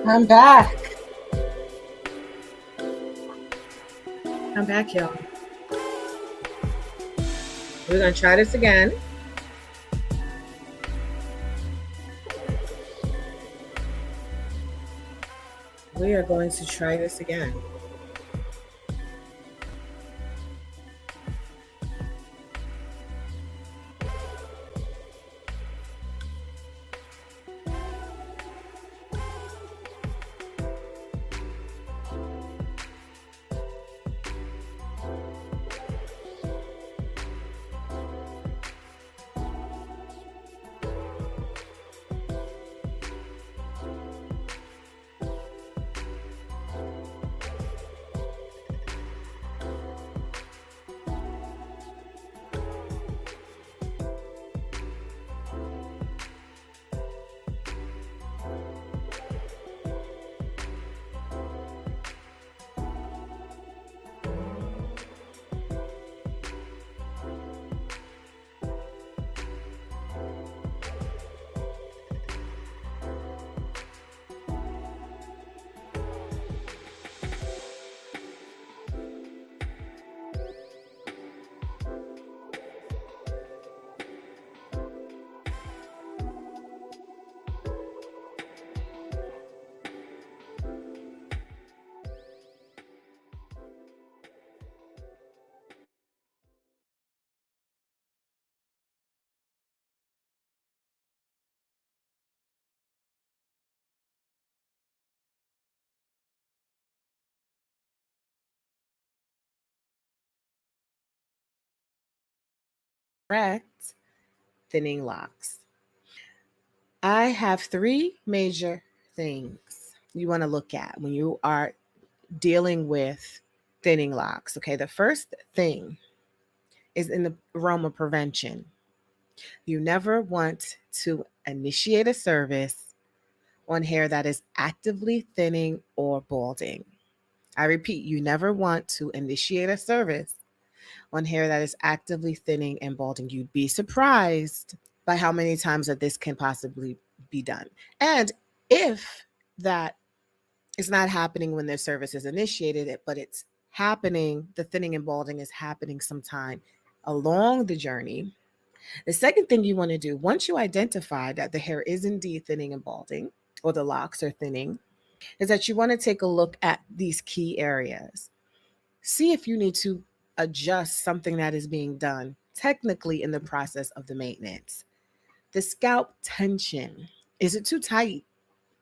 I'm back. I'm back, y'all. We're going to try this again. We are going to try this again. Correct. Thinning locks. I have three major things you want to look at when you are dealing with thinning locks. Okay, the first thing is in the realm of prevention. You never want to initiate a service on hair that is actively thinning or balding. I repeat, you never want to initiate a service on hair that is actively thinning and balding. You'd be surprised by how many times that this can possibly be done. And if that is not happening when their service is initiated, but it's happening, the thinning and balding is happening sometime along the journey. The second thing you want to do, once you identify that the hair is indeed thinning and balding, or the locks are thinning, is that you want to take a look at these key areas. See if you need to adjust something that is being done technically in the process of the maintenance. The scalp tension, is it too tight?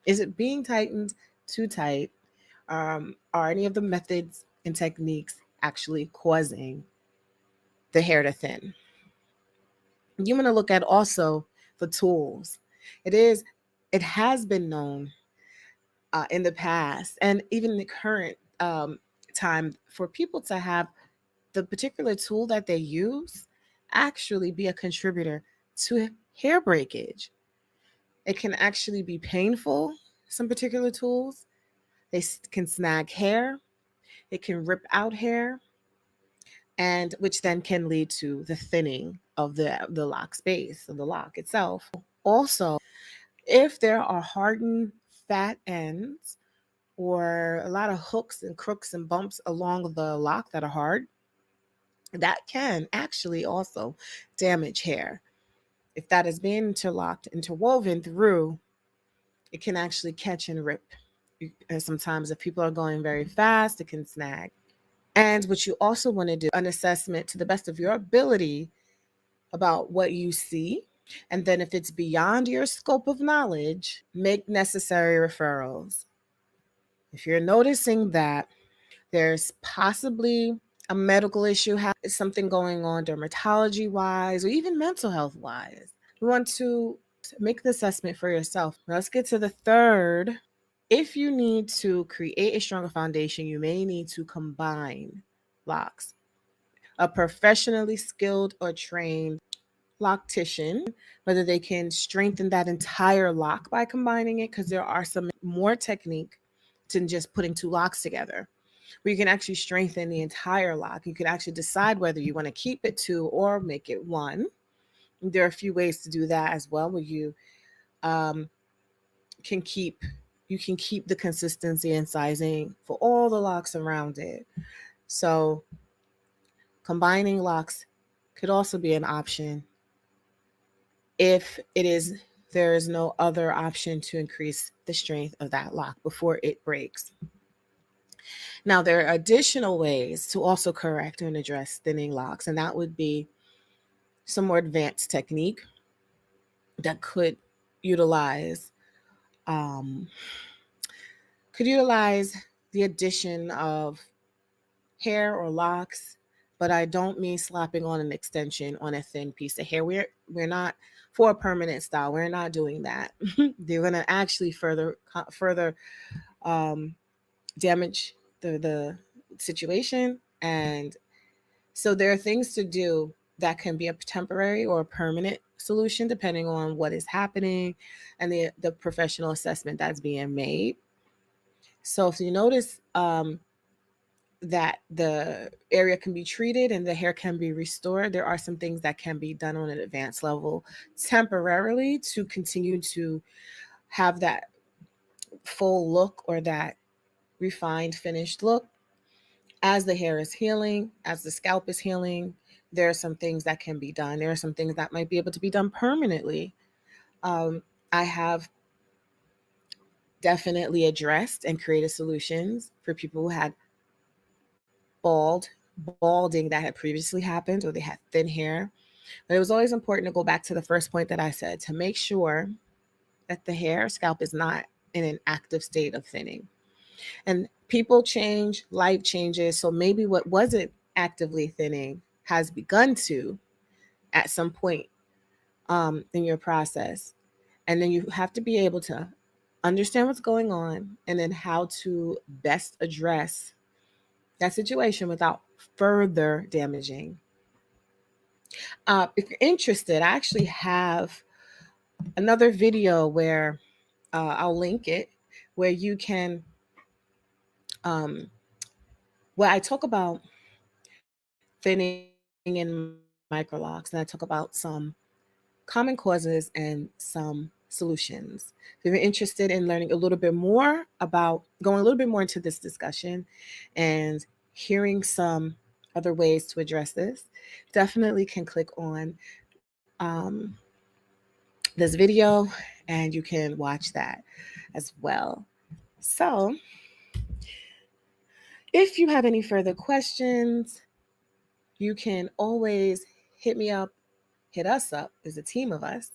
Is it being tightened too tight? Are any of the methods and techniques actually causing the hair to thin? You want to look at also the tools. It is, it has been known in the past and even in the current time for people to have the particular tool that they use actually be a contributor to hair breakage. It can actually be painful, some particular tools. They can snag hair, it can rip out hair, and which then can lead to the thinning of the lock space, of the lock itself. Also, if there are hardened fat ends or a lot of hooks and crooks and bumps along the lock that are hard, that can actually also damage hair. If that is being interlocked, interwoven through, it can actually catch and rip. And sometimes, if people are going very fast, it can snag. And what you also want to do an assessment to the best of your ability about what you see. And then, if it's beyond your scope of knowledge, make necessary referrals. If you're noticing that there's possibly a medical issue, something going on dermatology wise, or even mental health wise, you want to make the assessment for yourself. Let's get to the third. If you need to create a stronger foundation, you may need to combine locks. A professionally skilled or trained loctician, whether they can strengthen that entire lock by combining it, because there are some more technique than just putting two locks together, where you can actually strengthen the entire lock. You can actually decide whether you want to keep it two or make it one. There are a few ways to do that as well, where you can keep you can keep the consistency and sizing for all the locks around it. So combining locks could also be an option if it is there is no other option to increase the strength of that lock before it breaks. Now, there are additional ways to also correct and address thinning locks, and that would be some more advanced technique that utilize um, could utilize the addition of hair or locks, but I don't mean slapping on an extension on a thin piece of hair. We're not for a permanent style. We're not doing that. They're going to actually further um, damage the situation. And so there are things to do that can be a temporary or a permanent solution depending on what is happening and the professional assessment that's being made. So if you notice that the area can be treated and the hair can be restored, there are some things that can be done on an advanced level temporarily to continue to have that full look or that refined finished look. As the hair is healing, as the scalp is healing, there are some things that can be done. There are some things that might be able to be done permanently. I have definitely addressed and created solutions for people who had balding that had previously happened or they had thin hair. But it was always important to go back to the first point that I said to make sure that the hair scalp is not in an active state of thinning. And people change, life changes. So maybe what wasn't actively thinning has begun to at some point in your process. And then you have to be able to understand what's going on and then how to best address that situation without further damaging. If you're interested, I actually have another video where I'll link it, where you can, um, where I talk about thinning in Microlocs, and I talk about some common causes and some solutions. So if you're interested in learning a little bit more about going a little bit more into this discussion and hearing some other ways to address this, definitely can click on this video and you can watch that as well. So, if you have any further questions, you can always hit me up, hit us up as a team of us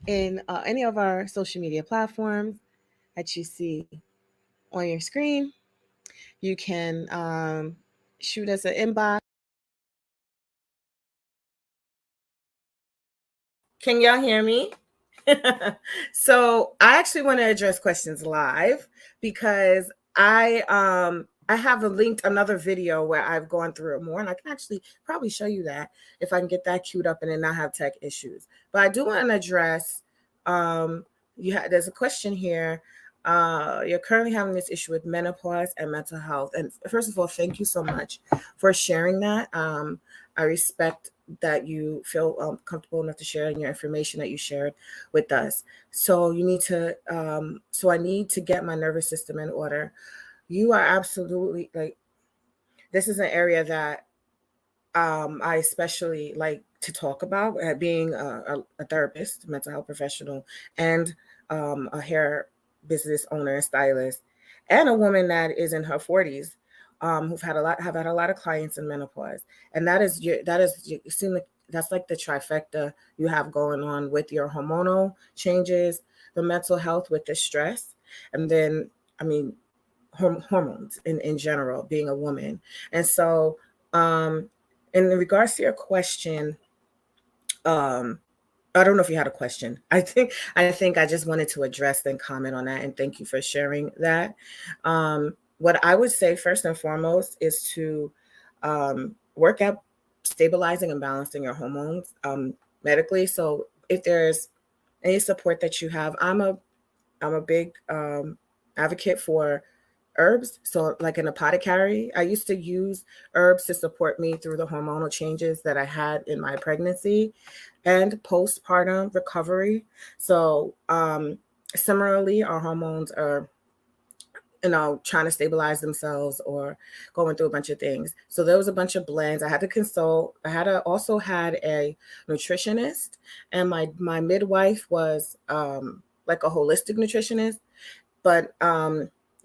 in any of our social media platforms that you see on your screen. You can shoot us an inbox. Can y'all hear me? So I actually want to address questions live because I have a linked another video where I've gone through it more, and I can actually probably show you that if I can get that queued up and then not have tech issues. But I do want to address there's a question here. You're currently having this issue with menopause and mental health. And first of all, thank you so much for sharing that. I respect that you feel comfortable enough to share your information that you shared with us. So you need to, so I need to get my nervous system in order. You are absolutely like, this is an area that I especially like to talk about, being a therapist, mental health professional, and a hair business owner and stylist, and a woman that is in her 40s, who've had a lot have had a lot of clients in menopause, and you seem like that's like the trifecta you have going on with your hormonal changes, the mental health with the stress, and then I mean hormones in general, being a woman, and so. Um, in regards to your question, um, I don't know if you had a question. I think I just wanted to address and comment on that, and thank you for sharing that. What I would say first and foremost is to work at stabilizing and balancing your hormones medically. So if there's any support that you have, I'm a big advocate for herbs. So, like an apothecary, I used to use herbs to support me through the hormonal changes that I had in my pregnancy and postpartum recovery. So, similarly, our hormones are trying to stabilize themselves or going through a bunch of things. So there was a bunch of blends. I had to consult. Also had a nutritionist, and my midwife was like a holistic nutritionist, but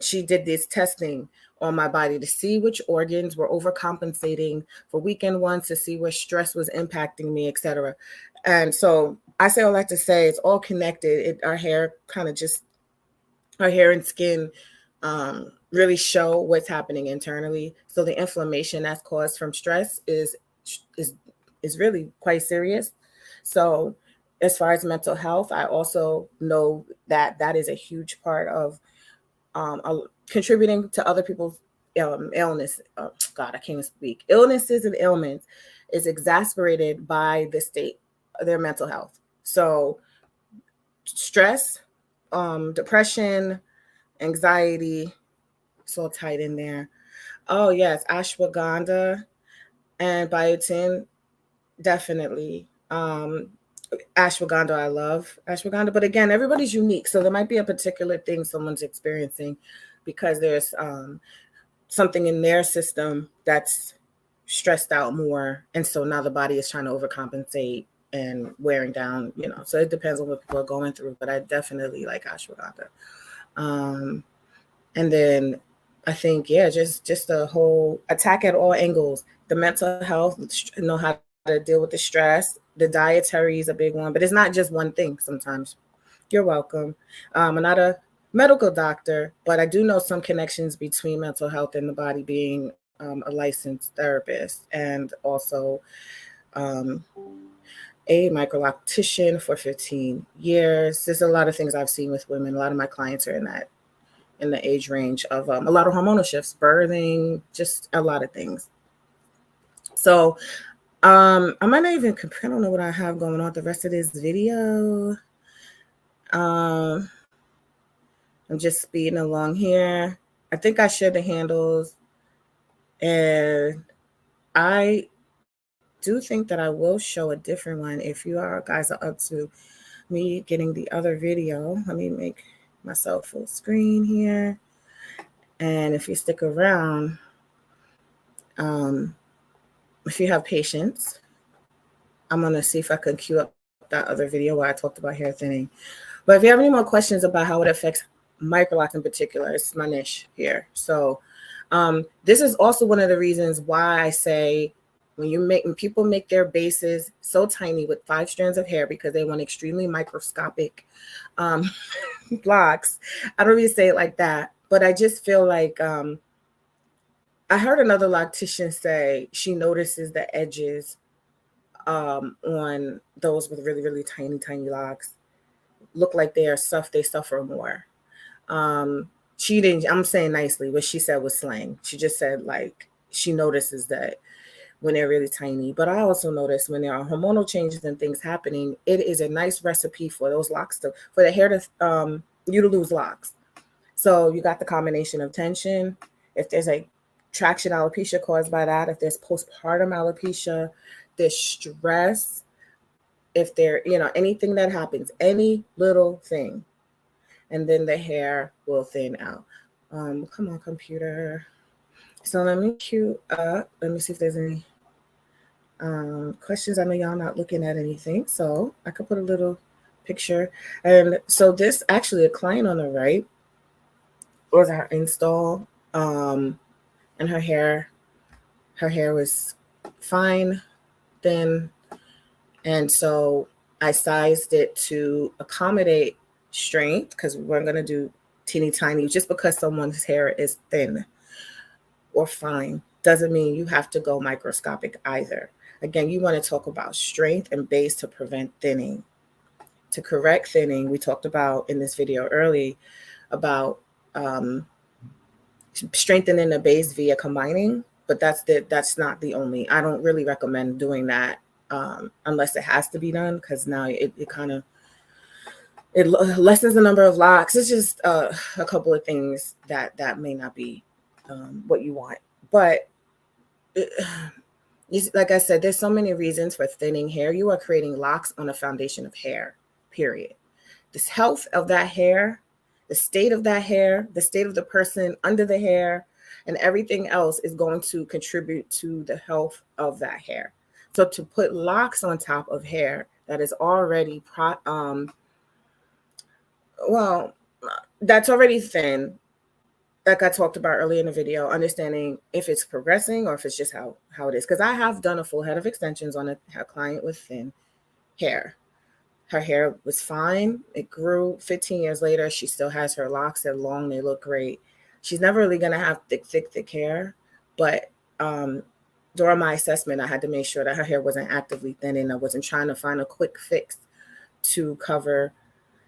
she did this testing on my body to see which organs were overcompensating for weekend ones, to see where stress was impacting me, etc. And so I say all that to say it's all connected. Our hair and skin really show what's happening internally. So the inflammation that's caused from stress is is really quite serious. So as far as mental health, I also know that that is a huge part of um, uh, contributing to other people's illness. God, I can't even speak. Illnesses and ailments is exacerbated by the state of their mental health. So stress, depression, anxiety, it's all tight in there. Oh yes, ashwagandha and biotin, definitely. Ashwagandha, I love ashwagandha, but again, everybody's unique, so there might be a particular thing someone's experiencing because there's something in their system that's stressed out more, and so now the body is trying to overcompensate and wearing down. So it depends on what people are going through, but I definitely like ashwagandha. And then I think, yeah, just a whole attack at all angles. The mental health, know how to deal with the stress. The dietary is a big one, but it's not just one thing sometimes. You're welcome. I'm not a medical doctor, but I do know some connections between mental health and the body, being a licensed therapist and also um, a microloctician for 15 years. There's a lot of things I've seen with women. A lot of my clients are in the age range of a lot of hormonal shifts, birthing, just a lot of things. So I might not even compare. I don't know what I have going on the rest of this video. I'm just speeding along here. I think I shared the handles, and I do think that I will show a different one if you guys are up to me getting the other video. Let me make myself full screen here. And if you stick around, if you have patience, I'm going to see if I can queue up that other video where I talked about hair thinning. But if you have any more questions about how it affects Microlocs in particular, it's my niche here. So this is also one of the reasons why I say when people make their bases so tiny with 5 strands of hair because they want extremely microscopic locks. I don't really say it like that, but I just feel like I heard another loctician say she notices the edges on those with really, really tiny locks look like they suffer more. She didn't, I'm saying nicely, what she said was slang. She just said like she notices that when they're really tiny. But I also notice when there are hormonal changes and things happening, it is a nice recipe for those locks for the hair to you to lose locks. So you got the combination of tension. If there's a traction alopecia caused by that, if there's postpartum alopecia, there's stress, if there, anything that happens, any little thing, and then the hair will thin out. Come on, computer. So let me queue up. Let me see if there's any questions. I know y'all not looking at anything, so I could put a little picture. And so this actually a client on the right was her install, and her hair was fine, thin, and so I sized it to accommodate strength because we're going to do teeny tiny. Just because someone's hair is thin or fine doesn't mean you have to go microscopic either. Again, you want to talk about strength and base to prevent thinning. To correct thinning, we talked about in this video early about strengthening the base via combining, but that's not the only. I don't really recommend doing that unless it has to be done, because now it kind of lessens the number of locks. It's just a couple of things that may not be what you want. But like I said, there's so many reasons for thinning hair. You are creating locks on a foundation of hair, period. This health of that hair the state of that hair, the state of the person under the hair, and everything else is going to contribute to the health of that hair. So to put locks on top of hair that is already well, that's already thin, like I talked about earlier in the video, understanding if it's progressing or if it's just how it is. Because I have done a full head of extensions on a client with thin hair. Her hair was fine. It grew 15 years later. She still has her locks. They're long. They look great. She's never really going to have thick hair. But during my assessment, I had to make sure that her hair wasn't actively thinning. I wasn't trying to find a quick fix to cover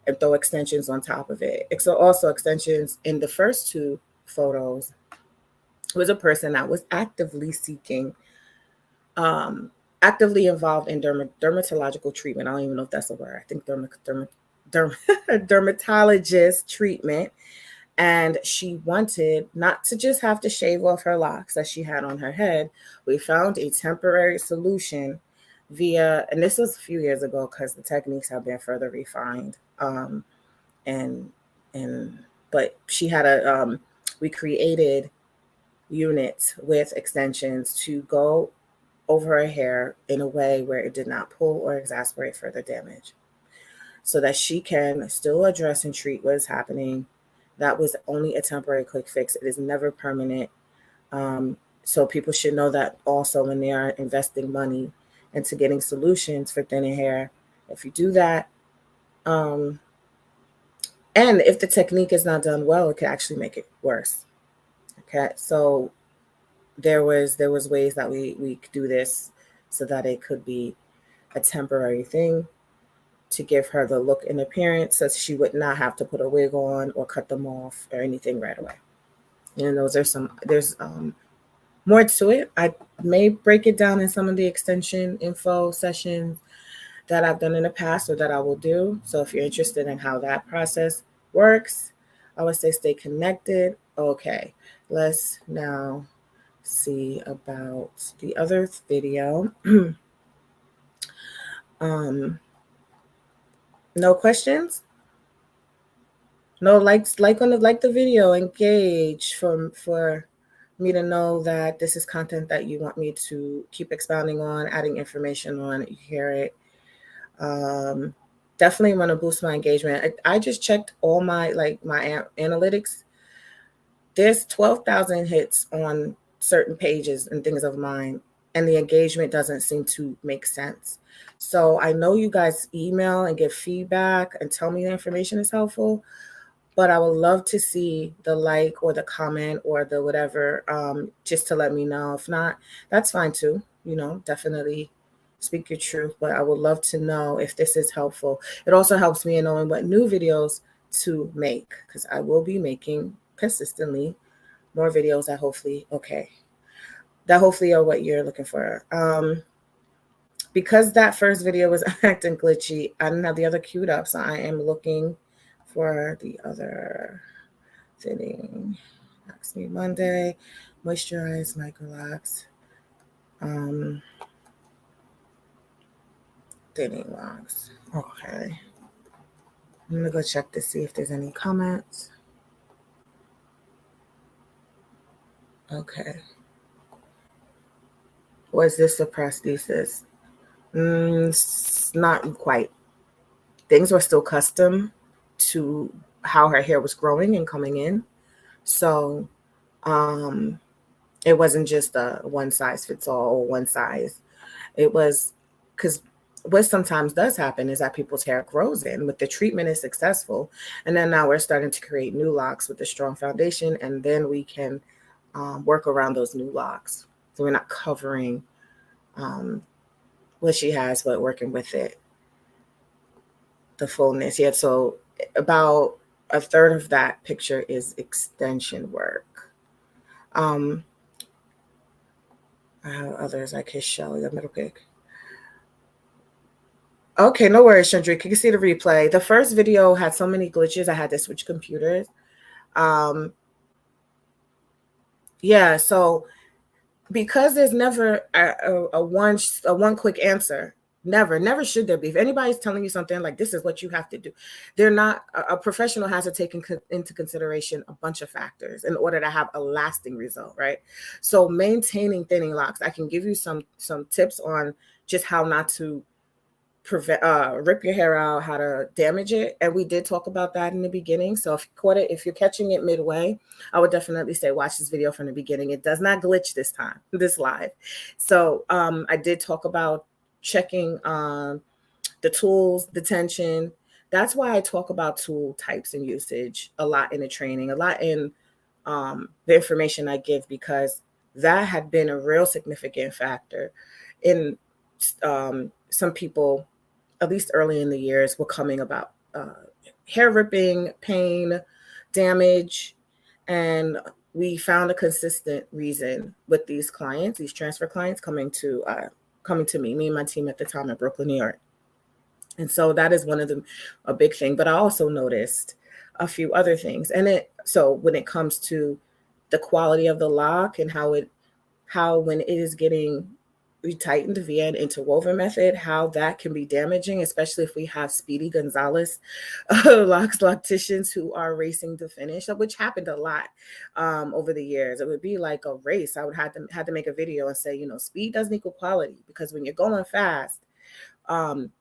and throw extensions on top of it. So also extensions in the first two photos was a person that was actively seeking, actively involved in dermatological treatment. I don't even know if that's a word. I think dermatologist treatment. And she wanted not to just have to shave off her locks that she had on her head. We found a temporary solution via, and this was a few years ago because the techniques have been further refined. But she had we created units with extensions to go over her hair in a way where it did not pull or exasperate further damage, so that she can still address and treat what is happening. That was only a temporary quick fix. It is never permanent. So people should know that also when they are investing money into getting solutions for thinning hair. If you do that, and if the technique is not done well, it could actually make it worse. Okay, so there was ways that we could do this so that it could be a temporary thing to give her the look and appearance, so she would not have to put a wig on or cut them off or anything right away. And there's more to it. I may break it down in some of the extension info sessions that I've done in the past or that I will do. So if you're interested in how that process works, I would say stay connected. Okay, let's now see about the other video. No questions? No likes, like the video, engage for me to know that this is content that you want me to keep expounding on, adding information on. You hear it. Definitely want to boost my engagement. I just checked all my analytics. There's 12,000 hits on certain pages and things of mine, and the engagement doesn't seem to make sense. So I know you guys email and give feedback and tell me the information is helpful, but I would love to see the like or the comment or the whatever, just to let me know. If not, that's fine too. Definitely speak your truth, but I would love to know if this is helpful. It also helps me in knowing what new videos to make, because I will be making consistently more videos that hopefully are what you're looking for. Because that first video was acting glitchy, I didn't have the other queued up, so I am looking for the other thinning. Ask Me Monday, moisturize, Microlocs, thinning locks. Okay, I'm gonna go check to see if there's any comments. Okay. Was this a prosthesis? Not quite. Things were still custom to how her hair was growing and coming in. So it wasn't just a one size fits all or one size. It was, because what sometimes does happen is that people's hair grows in, but the treatment is successful. And then now we're starting to create new locks with a strong foundation, and then we can work around those new locks. So we're not covering what she has, but working with it, the fullness. Yeah, so about a third of that picture is extension work. I have others I can show you. The middle pick. Okay, no worries, Chandra. You can see the replay. The first video had so many glitches, I had to switch computers. Yeah, so because there's never a one quick answer, Never should there be. If anybody's telling you something like this is what you have to do, they're not. A professional has to take into consideration a bunch of factors in order to have a lasting result, right? So maintaining thinning locks, I can give you some tips on just how not to prevent rip your hair out, how to damage it, and we did talk about that in the beginning. So if you're catching it midway, I would definitely say watch this video from the beginning. It does not glitch this time, this live. So I did talk about checking the tools, the tension. That's why I talk about tool types and usage a lot in the training, a lot in the information I give, because that had been a real significant factor in some people, at least early in the years, were coming about hair ripping, pain, damage, and we found a consistent reason with these clients, these transfer clients coming to me and my team at the time in Brooklyn, New York. And so that is one of them, a big thing. But I also noticed a few other things. So when it comes to the quality of the lock and how when it is getting retightened via an interwoven method, how that can be damaging, especially if we have Speedy Gonzalez locticians who are racing to finish, which happened a lot over the years. It would be like a race. I would have to make a video and say, speed doesn't equal quality, because when you're going fast,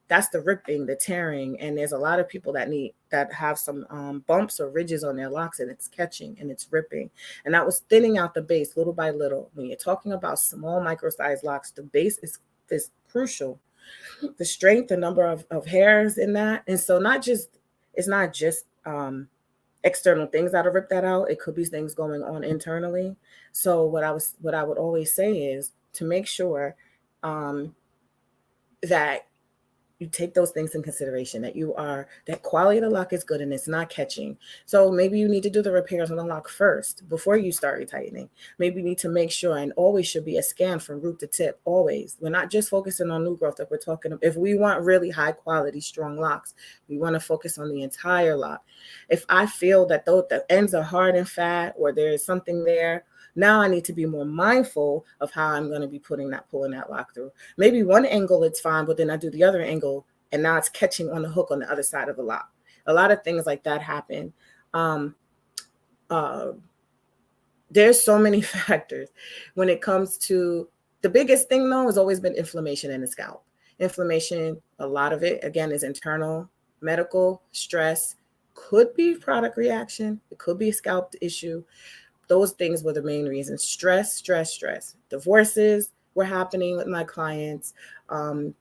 that's the ripping, the tearing, and there's a lot of people that have some bumps or ridges on their locks, and it's catching and it's ripping, and that was thinning out the base little by little. When you're talking about small micro-sized locks, the base is crucial. The strength, the number of hairs in that, and so it's not just external things that'll rip that out. It could be things going on internally. So what I would always say is to make sure that you take those things in consideration, that quality of the lock is good and it's not catching. So maybe you need to do the repairs on the lock first before you start retightening. Maybe you need to make sure, and always should be a scan from root to tip. Always. We're not just focusing on new growth. If we want really high quality, strong locks, we want to focus on the entire lock. If I feel that the ends are hard and fat, or there is something there, now I need to be more mindful of how I'm going to be pulling that lock through. Maybe one angle it's fine, but then I do the other angle, and now it's catching on the hook on the other side of the lock. A lot of things like that happen. There's so many factors when it comes to the biggest thing, though, has always been inflammation in the scalp. Inflammation, a lot of it, again, is internal, medical, stress, could be product reaction, it could be a scalp issue. Those things were the main reasons. Stress. Divorces were happening with my clients.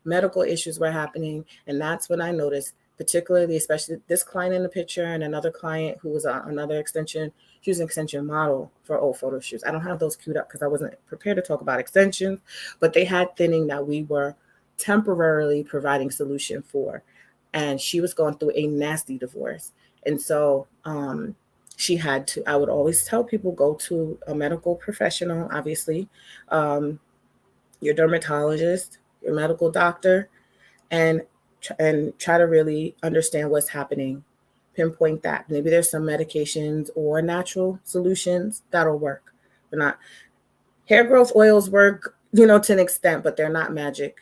Medical issues were happening. And that's when I noticed, particularly, especially this client in the picture and another client who was another extension. She was an extension model for old photo shoots. I don't have those queued up because I wasn't prepared to talk about extensions, but they had thinning that we were temporarily providing solution for. And she was going through a nasty divorce. And so, I would always tell people, go to a medical professional, obviously, your dermatologist, your medical doctor, and try to really understand what's happening, pinpoint that. Maybe there's some medications or natural solutions that'll work. They're not, hair growth oils work, to an extent, but they're not magic.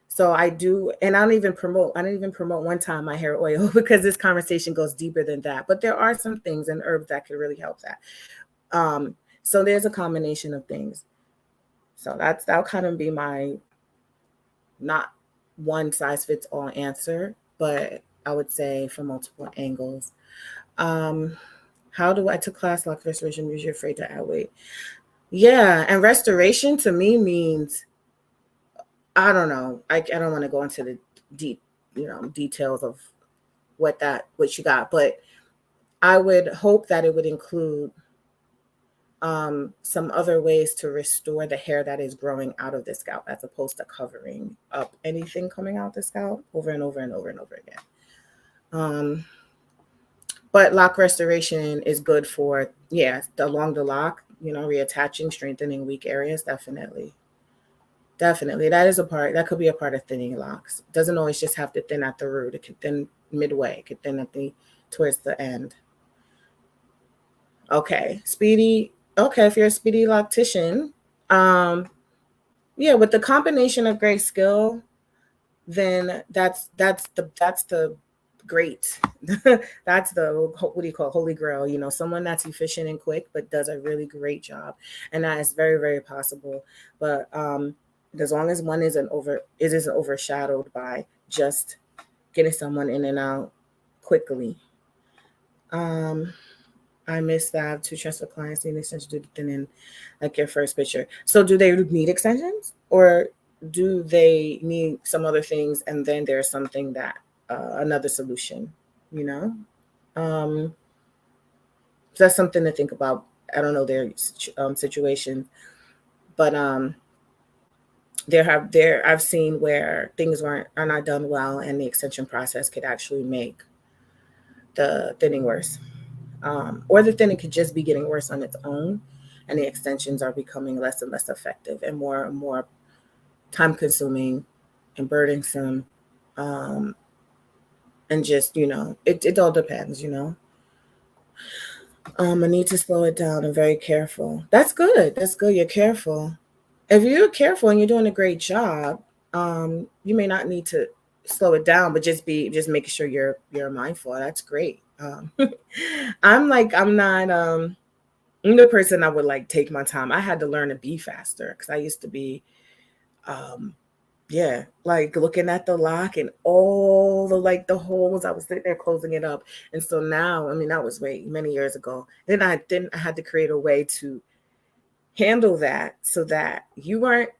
So I do, and I didn't even promote one time my hair oil because this conversation goes deeper than that. But there are some things and herbs that could really help that. So there's a combination of things. So that'll kind of be my not one size fits all answer, but I would say from multiple angles. How do I, to class lock restoration, use you're afraid to add weight? Yeah, and restoration to me means, I don't know. I don't want to go into the deep, details of what you got, but I would hope that it would include some other ways to restore the hair that is growing out of the scalp, as opposed to covering up anything coming out the scalp over and over and over and over again. But lock restoration is good for, along the lock, reattaching, strengthening weak areas, definitely. Definitely. That could be a part of thinning locks. It doesn't always just have to thin at the root. It could thin midway. It could thin towards the end. Okay. Speedy. Okay. If you're a speedy loctician, Yeah, with the combination of great skill, then that's the great that's the what do you call it, holy grail, someone that's efficient and quick but does a really great job. And that is very, very possible. But as long as one isn't overshadowed by just getting someone in and out quickly. um I missed that. To trust the clients need extensions to thin like your first picture. So do they need extensions, or do they need some other things and then there's something that another solution, you know? Um, so that's something to think about. I don't know their situation, but I've seen where things are not done well, and the extension process could actually make the thinning worse. Or the thinning could just be getting worse on its own, and the extensions are becoming less and less effective and more time consuming and burdensome. Um, and just, it all depends, I need to slow it down. I'm very careful. That's good. That's good. You're careful. If you're careful and you're doing a great job, you may not need to slow it down, but just making sure you're mindful. That's great. I'm not I'm the person I would like take my time. I had to learn to be faster because I used to be um yeah, like looking at the lock and all the holes. I was sitting there closing it up. And so now, I mean, that was way many years ago. Then I had to create a way to handle that so that you weren't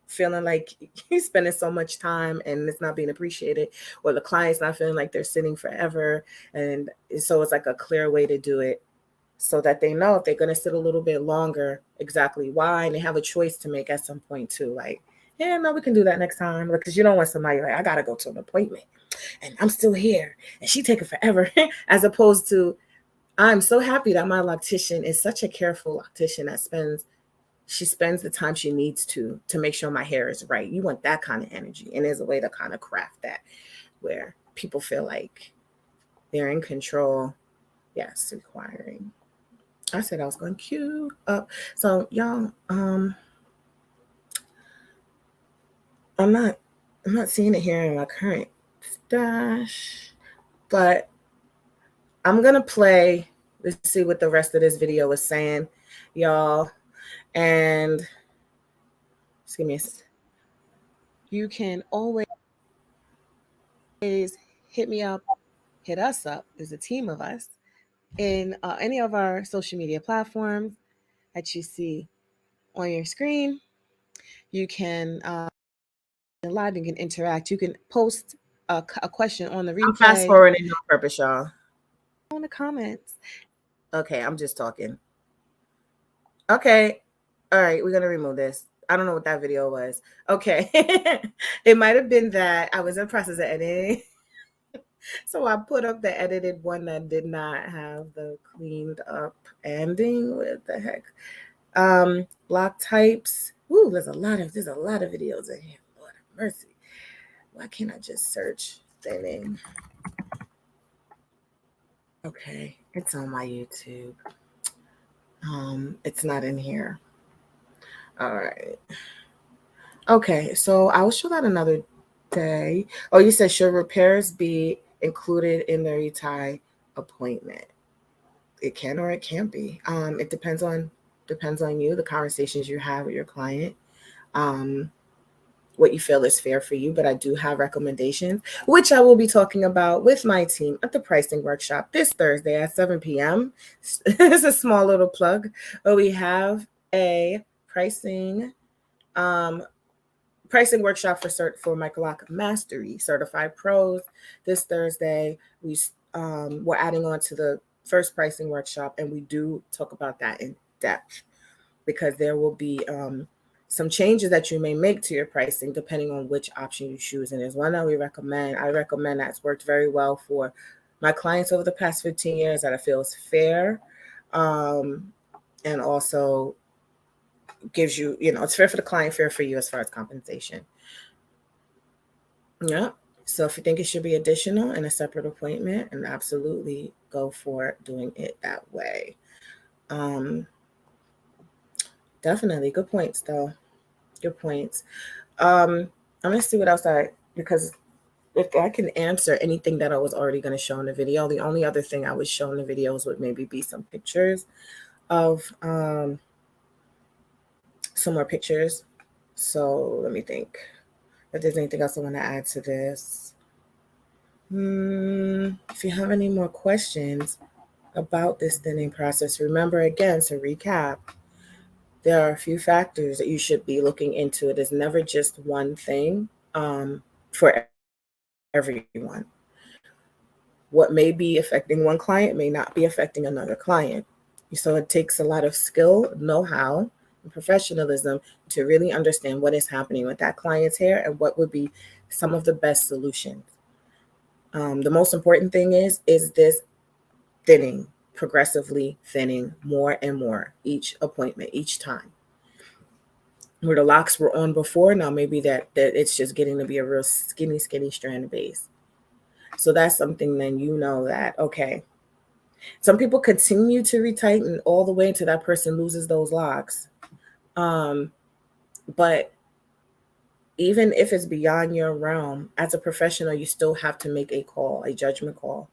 feeling like you're spending so much time and it's not being appreciated, or the client's not feeling like they're sitting forever. And so it's like a clear way to do it so that they know if they're going to sit a little bit longer, exactly why, and they have a choice to make at some point too. Like, yeah, no, we can do that next time, because you don't want somebody like, I gotta go to an appointment and I'm still here and she taking forever. As opposed to, I'm so happy that my loctician is such a careful loctician that spends the time she needs to make sure my hair is right. You want that kind of energy, and there's a way to kind of craft that where people feel like they're in control. Yes, requiring. I said I was going to queue up. So y'all, I'm not I'm not seeing it here in my current stash, but I'm gonna play. Let's see what the rest of this video is saying, y'all. And excuse me. You can always hit me up, hit us up. There's a team of us in any of our social media platforms that you see on your screen. You can live, you can interact, you can post a question on the I'm fast replay forwarding on purpose, y'all. on the comments. Okay, I'm just talking. Okay. All right, we're gonna remove this. I don't know what that video was. Okay. It might have been that I was in the process of editing. So I put up the edited one that did not have the cleaned up ending. What the heck? Block types. Ooh, there's a lot of videos in here. Lord have mercy. Why can't I just search their name? Okay, it's on my YouTube. It's not in here. All right. Okay, so I will show that another day. Oh, you said should repairs be included in the retie appointment? It can or it can't be. It depends on you, the conversations you have with your client, um, what you feel is fair for you. But I do have recommendations, which I will be talking about with my team at the pricing workshop this Thursday at 7 p.m. It's a small little plug, but we have a um, pricing workshop for Microloc Mastery Certified Pros this Thursday. We're adding on to the first pricing workshop, and we do talk about that in depth because there will be some changes that you may make to your pricing depending on which option you choose. And there's one that we recommend. I recommend that's worked very well for my clients over the past 15 years that I feel is fair, um, and also gives you, it's fair for the client, fair for you as far as compensation. Yeah. So if you think it should be additional in a separate appointment, and absolutely go for doing it that way. Um, Definitely. Good points, though. Good points. Um, I'm gonna see what else because if I can answer anything that I was already gonna show in the video, the only other thing I would show in the videos would maybe be some pictures of some more pictures. So let me think if there's anything else I want to add to this. If you have any more questions about this thinning process, remember again to recap, there are a few factors that you should be looking into. It is never just one thing for everyone. What may be affecting one client may not be affecting another client. So it takes a lot of skill, know-how, and professionalism to really understand what is happening with that client's hair and what would be some of the best solutions. The most important thing is this thinning, progressively thinning more and more each appointment, each time. Where the locks were on before, now maybe that it's just getting to be a real skinny strand of base. So that's something then you know that, okay, some people continue to retighten all the way until that person loses those locks. Um, but even if it's beyond your realm, as a professional, you still have to make a call, a judgment call,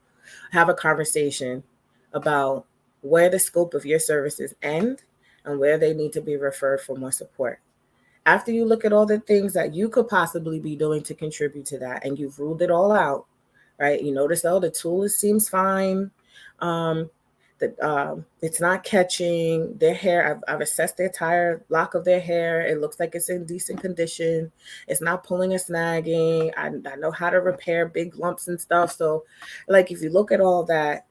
have a conversation about where the scope of your services end and where they need to be referred for more support. After you look at all the things that you could possibly be doing to contribute to that and you've ruled it all out, right? You notice, oh, the tool seems fine. Um, it's not catching their hair. I've assessed the entire lock of their hair. It looks like it's in decent condition. It's not pulling or snagging. I know how to repair big lumps and stuff. So, like, if you look at all that,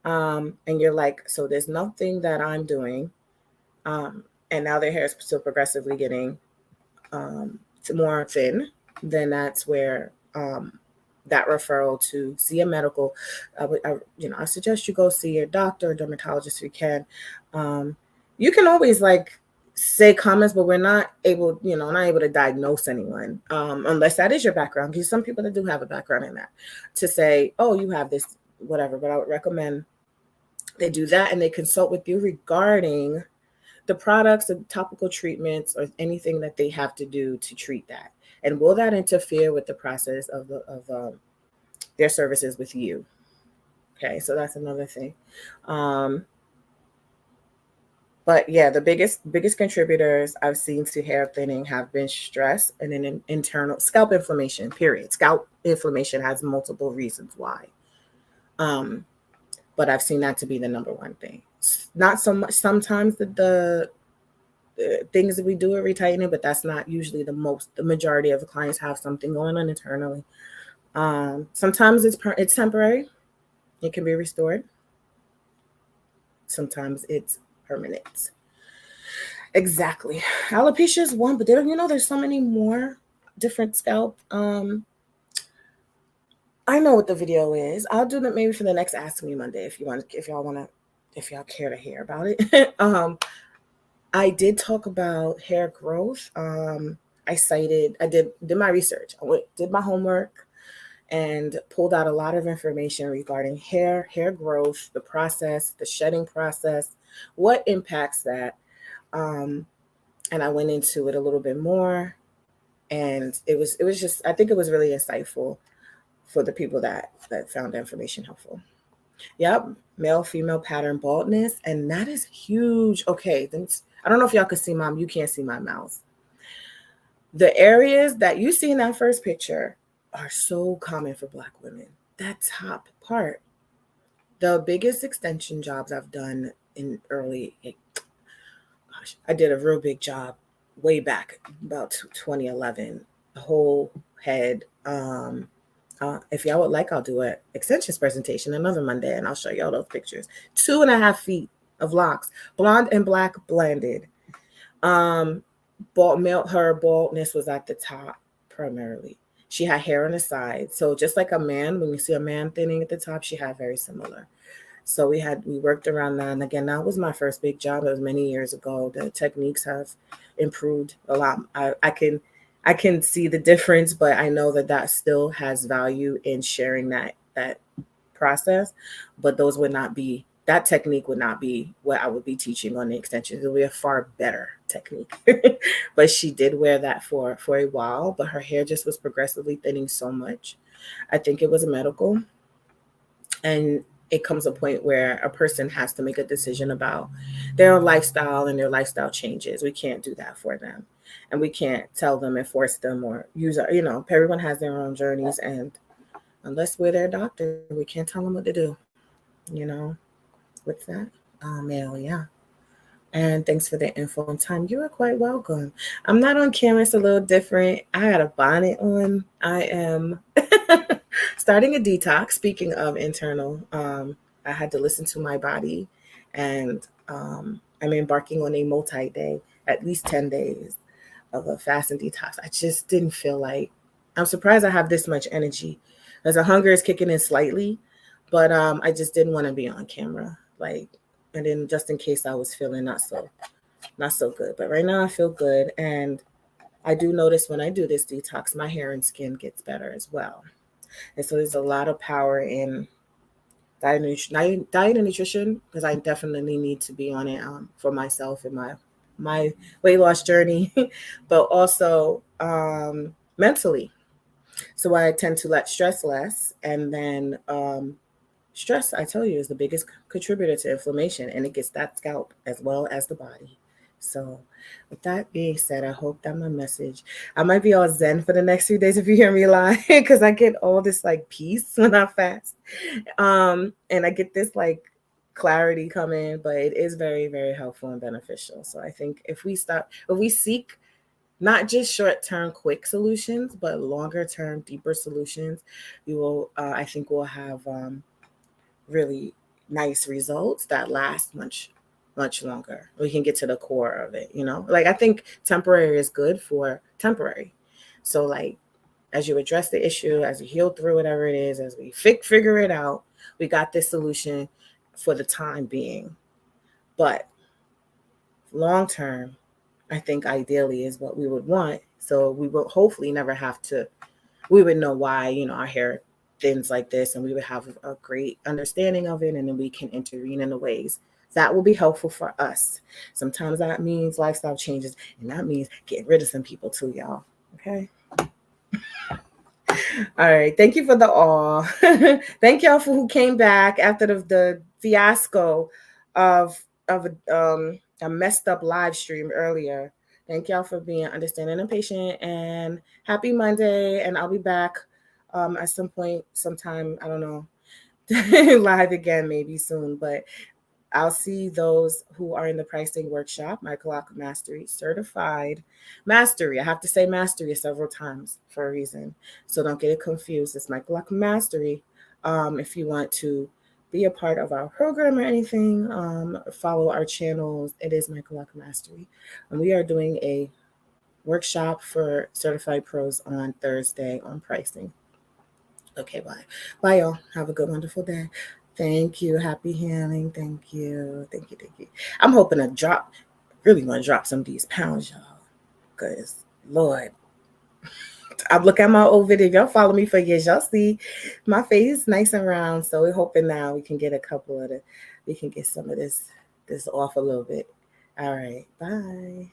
and you're like, so there's nothing that I'm doing, and now their hair is still progressively getting more thin, then that's where that referral to see a medical, I suggest you go see your doctor or dermatologist if you can. You can always like say comments, but we're not able, not able to diagnose anyone unless that is your background. Because some people that do have a background in that to say, oh, you have this, whatever. But I would recommend they do that and they consult with you regarding the products, the topical treatments, or anything that they have to do to treat that. And will that interfere with the process of their services with you? Okay, so that's another thing. Um, but yeah, the biggest contributors I've seen to hair thinning have been stress and then internal scalp inflammation. Period. Scalp inflammation has multiple reasons why. Um, but I've seen that to be the number one thing. Not so much sometimes the things that we do at retightening, but that's not usually the majority of the clients have something going on internally. Sometimes it's temporary. It can be restored. Sometimes it's permanent. Exactly. Alopecia is one, but there's so many more different scalp. I know what the video is. I'll do that maybe for the next Ask Me Monday if y'all care to hear about it. I did talk about hair growth. I did my research. Did my homework and pulled out a lot of information regarding hair growth, the process, the shedding process, what impacts that. Um, and I went into it a little bit more, and it was just I think it was really insightful for the people that found the information helpful. Yep, male female pattern baldness, and that is huge. Okay, then I don't know if y'all can see you can't see my mouse. The areas that you see in that first picture are so common for Black women. That top part. The biggest extension jobs I've done in I did a real big job way back about 2011. The whole head. If y'all would like, I'll do an extensions presentation another Monday, and I'll show y'all those pictures. 2.5 feet of locks, blonde and black blended. Her baldness was at the top primarily. She had hair on the side. So just like a man, when you see a man thinning at the top, she had very similar. So we worked around that. And again, that was my first big job. It was many years ago. The techniques have improved a lot. I can see the difference, but I know that still has value in sharing that process. But those would not be that technique would not be what I would be teaching on the extensions. It would be a far better technique. But she did wear that for a while, but her hair just was progressively thinning so much. I think it was medical, and it comes a point where a person has to make a decision about their lifestyle and their lifestyle changes. We can't do that for them, and we can't tell them and force them or use our, everyone has their own journeys, and unless we're their doctor, we can't tell them what to do. You know, what's that? Mail, yeah. And thanks for the info and time. You are quite welcome. I'm not on camera, it's a little different. I got a bonnet on. I am starting a detox. Speaking of internal, I had to listen to my body, and I'm embarking on a multi day, at least 10 days of a fast and detox. I just didn't feel like, I'm surprised I have this much energy as the hunger is kicking in slightly, but I just didn't want to be on camera. Like, and then just in case I was feeling not so good. But right now I feel good, and I do notice when I do this detox, my hair and skin gets better as well. And so there's a lot of power in diet and nutrition, because I definitely need to be on it for myself and my weight loss journey, but also mentally. So I tend to let stress less, and then stress, I tell you, is the biggest contributor to inflammation, and it gets that scalp as well as the body. So, with that being said, I hope that my message, I might be all zen for the next few days if you hear me lie, because I get all this like peace when I fast, and I get this like clarity coming, but it is very, very helpful and beneficial. So I think if we seek not just short term quick solutions, but longer term, deeper solutions, we will, I think, we'll have really nice results that last much longer. We can get to the core of it, like I think temporary is good for temporary. So like, as you address the issue, as you heal through whatever it is, as we figure it out, we got this solution for the time being. But long term, I think ideally is what we would want, so we will hopefully never have to, we would know why, our hair thins like this, and we would have a great understanding of it, and then we can intervene in the ways that will be helpful for us. Sometimes that means lifestyle changes, and that means getting rid of some people too, y'all. Okay. All right. Thank you for the awe. Thank y'all for who came back after the fiasco of a messed up live stream earlier. Thank y'all for being understanding and patient. And happy Monday. And I'll be back at some point, sometime, I don't know, live again maybe soon. But I'll see those who are in the pricing workshop, Microloc Mastery Certified Mastery. I have to say mastery several times for a reason, so don't get it confused. It's Microloc Mastery. If you want to be a part of our program or anything, follow our channels. It is Microloc Mastery, and we are doing a workshop for certified pros on Thursday on pricing. Okay, bye. Bye, y'all. Have a good, wonderful day. Thank you. Happy healing. Thank you. Thank you. Thank you. I'm hoping to really want to drop some of these pounds, y'all. Because, Lord, I look at my old video. Y'all follow me for years. Y'all see my face nice and round. So we're hoping now we can get we can get some of this off a little bit. All right. Bye.